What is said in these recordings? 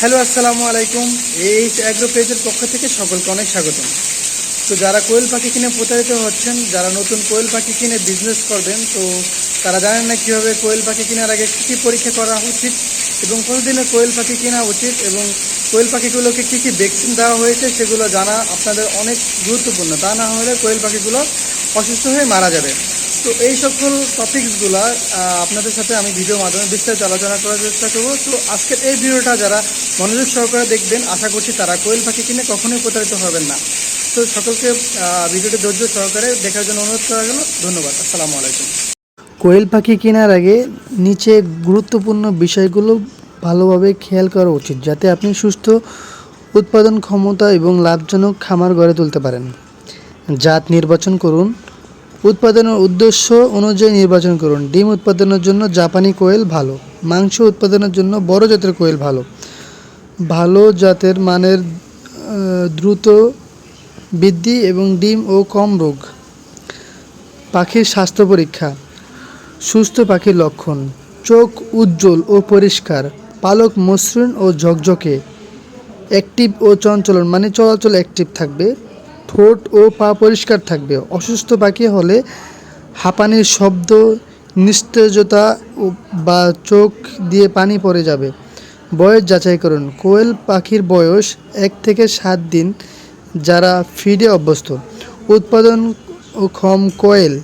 Hello, আসসালামু আলাইকুম। H agro পেজের পক্ষ থেকে সকলকে অনেক স্বাগতম। তো যারা কোয়েল পাখি কিনে প্রতারিত হচ্ছেন, যারা নতুন কোয়েল পাখি কিনে বিজনেস করবেন, তো তারা জানেন না কীভাবে কোয়েল পাখি কেনার আগে কী কী পরীক্ষা করা উচিত এবং কতদিনে কোয়েল পাখি কেনা উচিত এবং কোয়েল পাখিগুলোকে কী কী ভ্যাকসিন দেওয়া হয়েছে সেগুলো জানা আপনাদের অনেক গুরুত্বপূর্ণ। তা না হলে কোয়েল পাখিগুলো অসুস্থ হয়ে মারা যাবে। তো এই সকল টপিকসগুলো আপনাদের সাথে আমি ভিডিওর মাধ্যমে বিস্তারিত আলোচনা করার চেষ্টা করবো। তো আজকের এই ভিডিওটা যারা মনোযোগ সহকারে দেখবেন, আশা করছি তারা কোয়েল পাখি কিনে কখনোই প্রতারিত হবেন না। তো সকলকে ভিডিওটি ধৈর্য সহকারে দেখার জন্য অনুরোধ করা গেল। ধন্যবাদ। আসসালামু আলাইকুম। কোয়েল পাখি কেনার আগে নিচে গুরুত্বপূর্ণ বিষয়গুলো ভালোভাবে খেয়াল করা উচিত, যাতে আপনি সুস্থ উৎপাদন ক্ষমতা এবং লাভজনক খামার গড়ে তুলতে পারেন। জাত নির্বাচন করুন, উৎপাদনের উদ্দেশ্য অনুযায়ী নির্বাচন করুন। ডিম উৎপাদনের জন্য জাপানি কোয়েল ভালো, মাংস উৎপাদনের জন্য বড় জাতের কোয়েল ভালো। ভালো জাতের মানের দ্রুত বৃদ্ধি এবং ডিম ও কম রোগ। পাখির স্বাস্থ্য পরীক্ষা। সুস্থ পাখির লক্ষণ: চোখ উজ্জ্বল ও পরিষ্কার, পালক মসৃণ ও ঝকঝকে, অ্যাক্টিভ ও চঞ্চলন মানে চলাচল অ্যাক্টিভ থাকবে, ঠোঁট ও পা পরিষ্কার থাকবে। অসুস্থ পাখি হলে হাঁপানির শব্দ, নিস্তেজতা বা চোখ দিয়ে পানি পড়ে যাবে। বয়স যাচাই করুন। কোয়েল পাখির বয়স 1 থেকে 7 দিন যারা ফিডে অভ্যস্ত। উৎপাদনক্ষম কোয়েল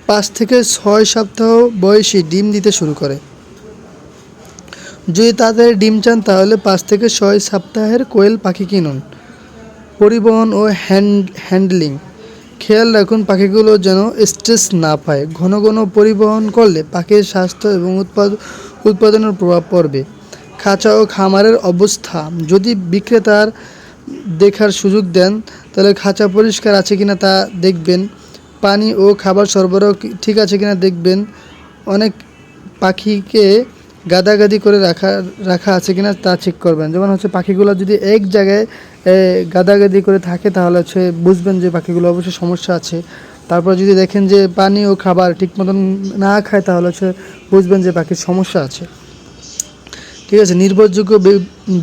5 থেকে 6 সপ্তাহ বয়সী ডিম দিতে শুরু করে। যদি তাদের ডিম চান তাহলে 5 থেকে 6 সপ্তাহের কোয়েল পাখি কিনুন। পরিবহন ও হ্যান্ডলিং। খেয়াল রাখুন পাখিগুলো যেন স্ট্রেস না পায়। ঘন ঘন পরিবহন করলে পাখির স্বাস্থ্য এবং উৎপাদনের প্রভাব পড়বে। খাঁচা ও খামারের অবস্থা। যদি বিক্রেতার দেখার সুযোগ দেন তাহলে খাঁচা পরিষ্কার আছে কিনা তা দেখবেন। পানি ও খাবার সরবরাহ ঠিক আছে কিনা দেখবেন। অনেক পাখিকে গাদাগাদি করে রাখা আছে কিনা তা চেক করবেন। যেমন পাখিগুলো যদি এক জায়গায় গাদাগাদি করে থাকে তাহলে বুঝবেন যে পাখিগুলো অবশ্যই সমস্যা আছে। তারপর যদি দেখেন যে পানি ও খাবার ঠিক মতন না খায় তাহলে বুঝবেন যে পাখির সমস্যা আছে। ঠিক আছে। নির্ভরযোগ্য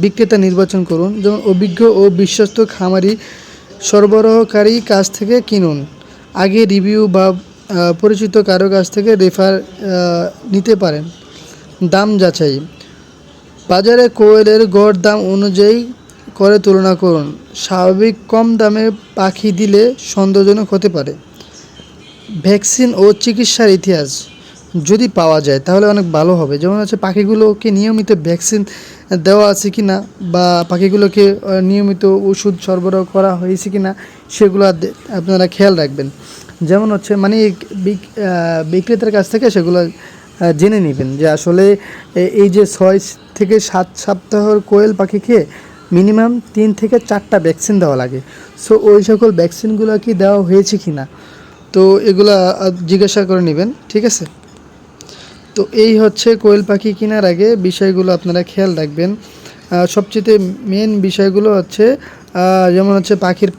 বিক্রেতা নির্বাচন করুন। যেমন অভিজ্ঞ ও বিশ্বস্ত খামারি সরবরাহকারী কাছ থেকে কিনুন। আগে রিভিউ বা পরিচিত কারো কাছ থেকে রেফার নিতে পারেন। দাম যাচাই। বাজারে কোয়েলের গড় দাম অনুযায়ী করে তুলনা করুন। স্বাভাবিক কম দামে পাখি দিলে সন্দেহজনক হতে পারে। ভ্যাকসিন ও চিকিৎসার ইতিহাস যদি পাওয়া যায় তাহলে অনেক ভালো হবে। যেমন পাখিগুলোকে নিয়মিত ভ্যাকসিন দেওয়া আছে কি না বা পাখিগুলোকে নিয়মিত ওষুধ সরবরাহ করা হয়েছে কি না সেগুলো আপনারা খেয়াল রাখবেন। যেমন মানে বিক্রেতার কাছ থেকে সেগুলো জেনে নেবেন যে আসলে এই যে 6 থেকে 7 সপ্তাহের কোয়েল পাখিকে মিনিমাম 3 থেকে 4টা ভ্যাকসিন দেওয়া লাগে। সো ওই সকল ভ্যাকসিনগুলো কি দেওয়া হয়েছে কি না তো এগুলা জিজ্ঞাসা করে নেবেন। ঠিক আছে। তো এই কোয়েল পাখি কেনার আগে বিষয়গুলো আপনারা খেয়াল রাখবেন। সবচেয়ে মেন বিষয়গুলো যেমন পাখির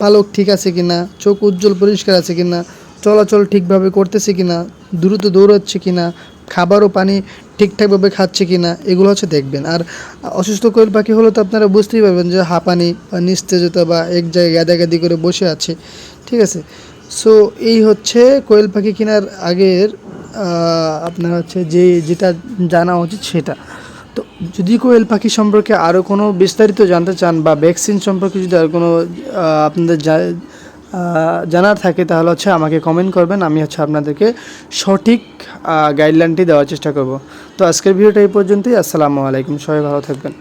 পালক ঠিক আছে কিনা, চোখ উজ্জ্বল পরিষ্কার আছে কিনা, চলাচল ঠিকভাবে করতেছে কিনা, দ্রুত দৌড়াচ্ছে কিনা, খাবার ও পানি ঠিকঠাকভাবে খাচ্ছে কিনা, এগুলো দেখবেন। আর অসুস্থ কোয়েল পাখি হলে তো আপনারা বুঝতেই পারবেন যে হাঁপানি বা নিস্তেজতা বা এক জায়গায় গাদাগাদি করে বসে আছে। ঠিক আছে। সো এই কোয়েল পাখি কেনার আগের আপনার যেটা জানা উচিত সেটা। তো যদি কোয়েল পাখি সম্পর্কে আরও কোনো বিস্তারিত জানতে চান বা ভ্যাকসিন সম্পর্কে যদি আর কোনো আপনাদের জানার থাকে তাহলে আমাকে কমেন্ট করবেন। আমি আপনাদেরকে সঠিক গাইডলাইনটি দেওয়ার চেষ্টা করব। তো আজকের ভিডিওটা এই পর্যন্তই। আসসালামু আলাইকুম। সবাই ভালো থাকবেন।